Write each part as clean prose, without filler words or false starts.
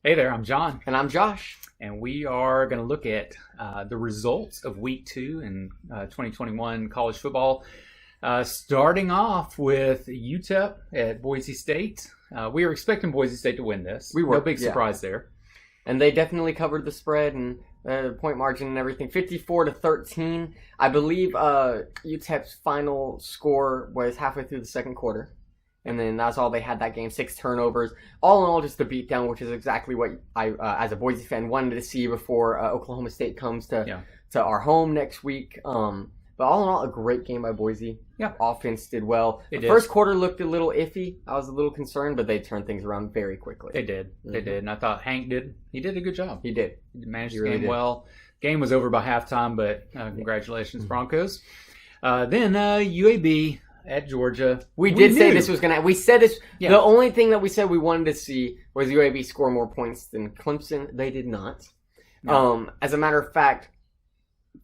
Hey there, I'm John, And I'm Josh. and we are going to look at the results of Week 2 in 2021 college football. Starting off with UTEP at Boise State. We were expecting Boise State to win this. We were, No big yeah. surprise there. And they definitely covered the spread and point margin and everything. 54-13. I believe UTEP's final score was halfway through the second quarter. And then that's all they had that game. 6 turnovers. All in all, just a beatdown, which is exactly what I, as a Boise fan, wanted to see before Oklahoma State comes to our home next week. But all in all, a great game by Boise. Yeah. Offense did well. It The did. first quarter looked a little iffy. I was a little concerned, but they turned things around very quickly. They did. They did. And I thought Hank did. He did a good job. He did. He managed He the really game did. well. Game was over by halftime, but congratulations, Broncos. Then UAB at Georgia. We did say knew. this was going to... We said this... Yeah. The only thing that we said we wanted to see was UAB score more points than Clemson. They did not. No. As a matter of fact,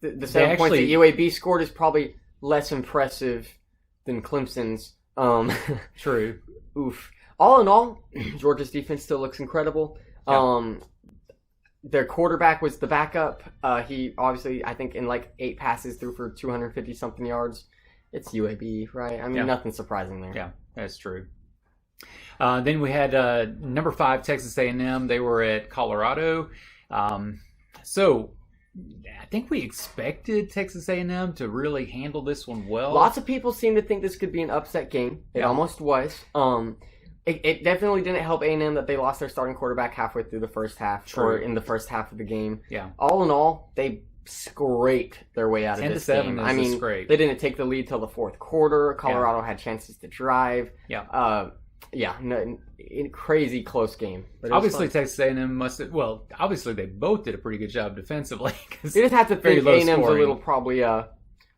the 7 points that UAB scored is probably less impressive than Clemson's. True. Oof. All in all, Georgia's defense still looks incredible. Yeah. Their quarterback was the backup. He obviously, I think, in like 8 passes threw for 250-something yards. It's UAB, right? I mean, nothing surprising there. Yeah, that's true. Then we had number 5 Texas A&M. They were at Colorado. So I think we expected Texas A&M to really handle this one well. Lots of people seem to think this could be an upset game. It almost was. It definitely didn't help A&M that they lost their starting quarterback halfway through the first half, or in the first half of the game. Yeah. All in all, they scraped their way out of this 10-7 game. is I mean, a scrape. they didn't take the lead till the fourth quarter. Colorado had chances to drive. Yeah. Crazy close game. But it was Obviously, fun. Texas A&M must have. Well, obviously, they both did a pretty good job defensively. You just have to very think low A&M's a scoring. little probably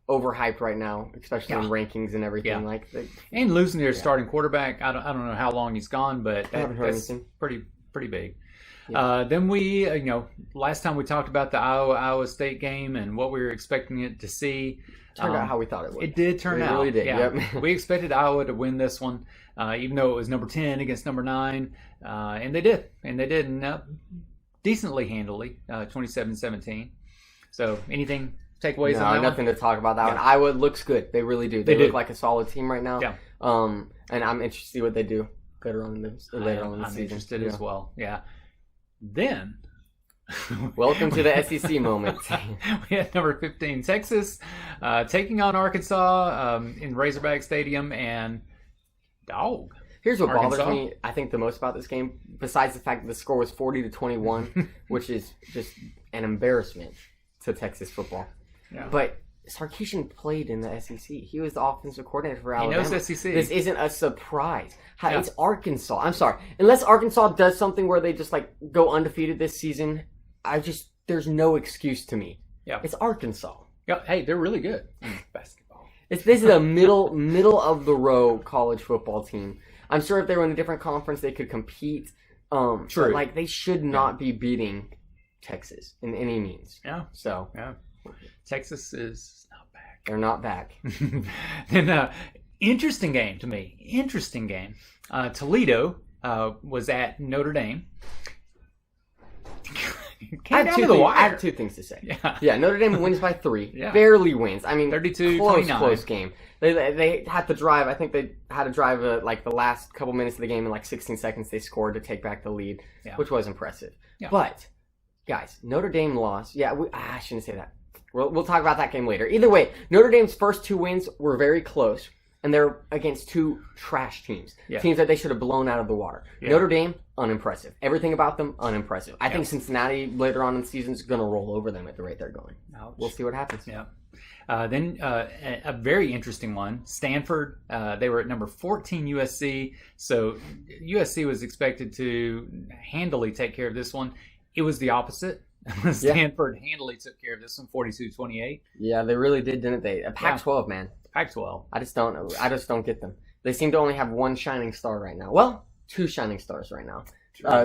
overhyped right now, especially in Yeah. rankings and everything. Yeah. Like And losing their starting quarterback, I don't know how long he's gone, but I haven't heard that's anything. pretty big. Yeah. Then we, last time we talked about the Iowa State game and what we were expecting it to see. Turned out how we thought it would. It did turn out. It really did. Yeah. Yep. We expected Iowa to win this one, even though it was number 10 against number 9. And they did. And they did decently handily, 27-17. So anything, takeaways on that nothing one? to talk about that one. Iowa looks good. They really do. They do. look like a solid team right now. Yeah. And I'm interested to see what they do later on in the I'm season. interested as well. Yeah. Then... Welcome to the SEC moment. We had number 15 Texas taking on Arkansas in Razorback Stadium, and dog. Here's what bothers Arkansas. me, I think, the most about this game, besides the fact that the score was 40-21, which is just an embarrassment to Texas football. Yeah. But Sarkisian played in the SEC. He was the offensive coordinator for He Alabama. knows SEC. This isn't a surprise. Yeah. It's Arkansas. I'm sorry. Unless Arkansas does something where they just like go undefeated this season, there's no excuse to me. Yeah. It's Arkansas. Yeah, hey, they're really good in basketball. This is a middle of the row college football team. I'm sure if they were in a different conference, they could compete. True. But like they should not be beating Texas in any means. Yeah. So Yeah. Texas is not back. they're not back. Then, interesting game to me. Interesting game. Toledo was at Notre Dame. I Came down to the wire. have 2 things to say. Yeah. Notre Dame wins by 3. Yeah. Barely wins. I mean, 32-29. close game. They had to drive. I think they had to drive like the last couple minutes of the game in like 16 seconds. They scored to take back the lead, which was impressive. Yeah. But guys, Notre Dame lost. Yeah, I shouldn't say that. We'll talk about that game later. Either way, Notre Dame's first 2 wins were very close, and they're against 2 trash teams. Yeah. Teams that they should have blown out of the water. Yeah. Notre Dame, unimpressive. Everything about them, unimpressive. I think Cincinnati later on in the season is going to roll over them at the rate they're going. Ouch. We'll see what happens. Yeah. Then a very interesting one, Stanford. They were at number 14 USC. So USC was expected to handily take care of this one. It was the opposite. Stanford handily took care of this one, 42-28. Yeah, they really did, didn't they? A Pac-12, man. Pac-12. I just don't get them. They seem to only have 1 shining star right now. Well, 2 shining stars right now.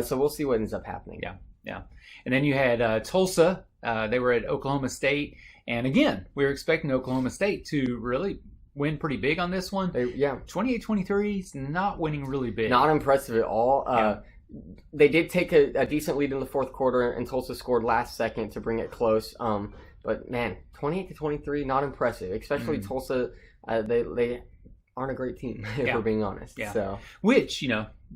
So we'll see what ends up happening. Yeah. And then you had Tulsa. They were at Oklahoma State. And again, we were expecting Oklahoma State to really win pretty big on this one. 28-23 is not winning really big. Not impressive at all. they did take a decent lead in the fourth quarter, and Tulsa scored last second to bring it close. But man, 28-23, not impressive. Especially Tulsa, they aren't a great team, if we're being honest. Yeah. So, which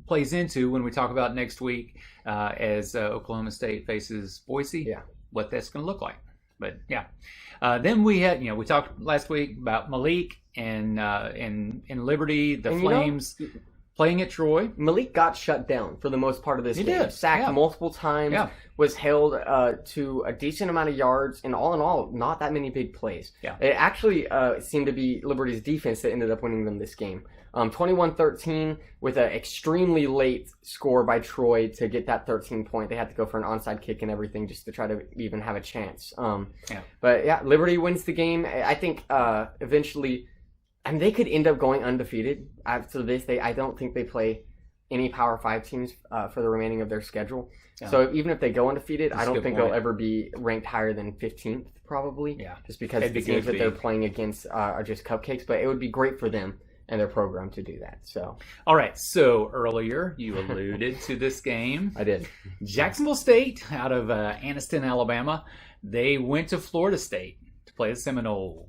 plays into when we talk about next week as Oklahoma State faces Boise. Yeah. What that's going to look like. But yeah, then we had we talked last week about Malik and Liberty, the Flames playing at Troy. Malik got shut down for the most part of this game. Did. Sacked multiple times. Yeah. Was held to a decent amount of yards, and all in all, not that many big plays. Yeah. It actually seemed to be Liberty's defense that ended up winning them this game. 21-13 with an extremely late score by Troy to get that 13 point. They had to go for an onside kick and everything just to try to even have a chance. But yeah, Liberty wins the game. I think eventually, and they could end up going undefeated after this. I don't think they play any Power 5 teams for the remaining of their schedule. Yeah. So even if they go undefeated, I don't think they'll ever be ranked higher than 15th probably. Yeah. Just because the teams that they're playing against are just cupcakes. But it would be great for them and their program to do that. So, all right. So earlier you alluded to this game. I did. Jacksonville State out of Anniston, Alabama. They went to Florida State to play the Seminoles.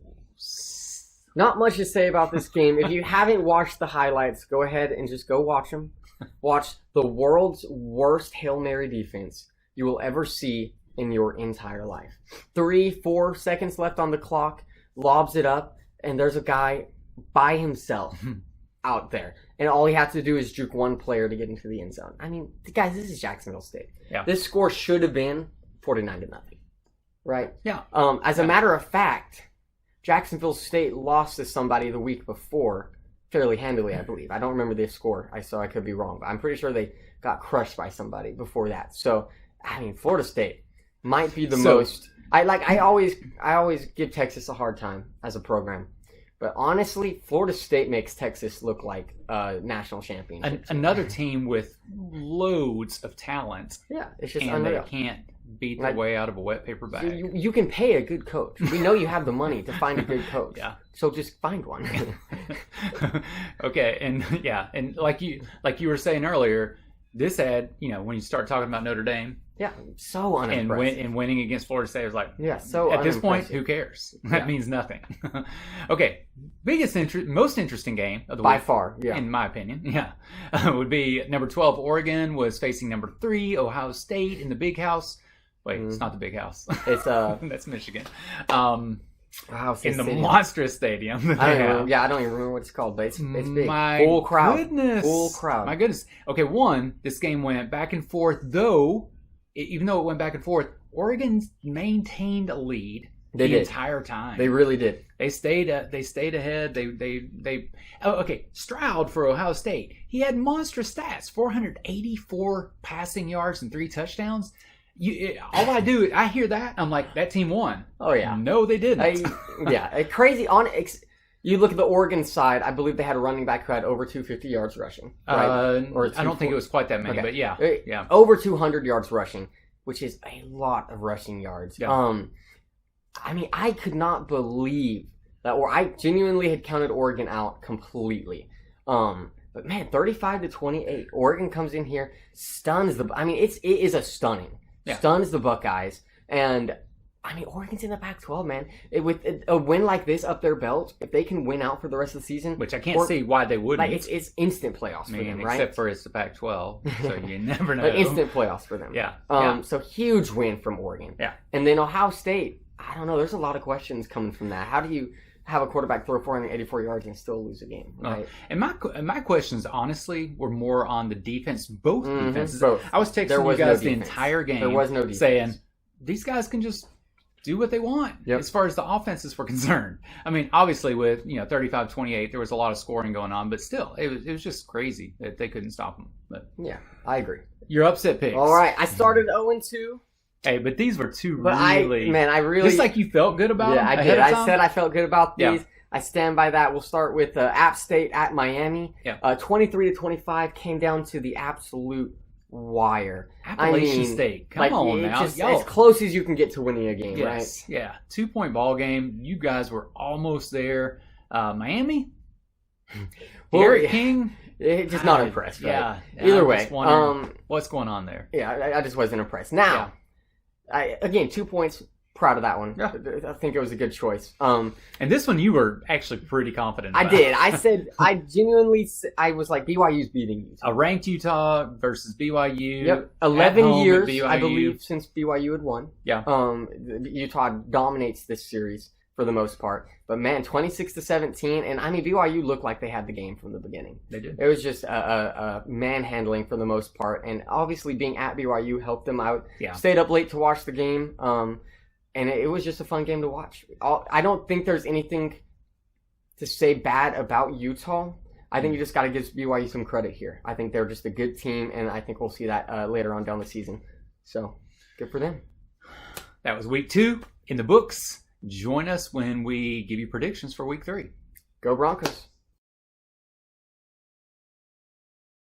Not much to say about this game. If you haven't watched the highlights, go ahead and just go watch them. Watch the world's worst Hail Mary defense you will ever see in your entire life. 3-4 seconds left on the clock, lobs it up, and there's a guy by himself out there. And all he has to do is juke one player to get into the end zone. I mean, guys, this is Jacksonville State. Yeah. This score should have been 49-0. Right? Yeah. As a matter of fact, Jacksonville State lost to somebody the week before fairly handily, I believe. I don't remember the score, so I could be wrong. But I'm pretty sure they got crushed by somebody before that. So, I mean, Florida State might be the most... I always give Texas a hard time as a program. But honestly, Florida State makes Texas look like a national champion. Another team with loads of talent. Yeah, it's just and unreal. They can't beat their way out of a wet paper bag. You can pay a good coach. We know you have the money to find a good coach. Yeah. So just find one. Okay, and like you were saying earlier, this had when you start talking about Notre Dame. Yeah, so unimpressive. And winning against Florida State was like, yeah, so at this point, who cares? That means nothing. Okay, most interesting game of the week. By far, yeah. In my opinion, yeah. Would be number 12, Oregon, was facing number 3, Ohio State in the Big House. Wait, it's not the Big House. It's that's Michigan. Ohio State in the Stadium. monstrous stadium. I don't even remember what it's called, but it's big. My full crowd. Goodness. Full crowd. My goodness. Okay, this game went back and forth, though. Even though it went back and forth, Oregon maintained a lead the entire time. They really did. They stayed ahead. Stroud for Ohio State. He had monstrous stats: 484 passing yards and 3 touchdowns. I hear that, I'm like, that team won. Oh yeah. No, they didn't. Crazy. You look at the Oregon side, I believe they had a running back who had over 250 yards rushing. Right? I don't think it was quite that many, but yeah. Over 200 yards rushing, which is a lot of rushing yards. Yeah. I could not believe that, or I genuinely had counted Oregon out completely. But man, 35-28, Oregon comes in here, stuns it is a stunning. Yeah. Stuns the Buckeyes, and Oregon's in the Pac-12, man. With a win like this up their belt, if they can win out for the rest of the season, which I can't see why they wouldn't. It's instant playoffs for them, right? Except for it's the Pac-12, so you never know. Instant playoffs for them. Yeah. So huge win from Oregon. Yeah. And then Ohio State, I don't know. There's a lot of questions coming from that. How do you have a quarterback throw 484 yards and still lose a game, right? And my questions, honestly, were more on the defense, both defenses. Both. I was texting you guys the entire game. There was no defense. Saying, these guys can just do what they want as far as the offenses were concerned. Obviously with 35-28, there was a lot of scoring going on, but still, it was just crazy that they couldn't stop them. But yeah, I agree. Your upset picks. All right, I started 0-2. Hey, but these were two I really just like you felt good about them. Yeah, I did. I said I felt good about these. Yeah. I stand by that. We'll start with App State at Miami. Yeah. 23-25 came down to the absolute wire. Appalachian State. Come on now. As close as you can get to winning a game, right? Yeah. 2-point ball game. You guys were almost there. Miami? Garrett King Just not impressed. Right? Yeah. Either I'm way, just wondering what's going on there? Yeah, I just wasn't impressed. Now, again, 2 points. Proud of that one. Yeah. I think it was a good choice. And this one you were actually pretty confident about. I did. I said, I genuinely, I was like, BYU's beating Utah. A ranked Utah versus BYU. Yep. 11 home years, at BYU. I believe, since BYU had won. Yeah. Utah dominates this series for the most part. But man, 26-17, and I mean, BYU looked like they had the game from the beginning. They did. It was just a manhandling for the most part, and obviously being at BYU helped them out. Yeah. Stayed up late to watch the game, and it was just a fun game to watch. I don't think there's anything to say bad about Utah. I think you just got to give BYU some credit here. I think they're just a good team, and I think we'll see that later on down the season. So, good for them. That was week 2 in the books. Join us when we give you predictions for week 3. Go Broncos.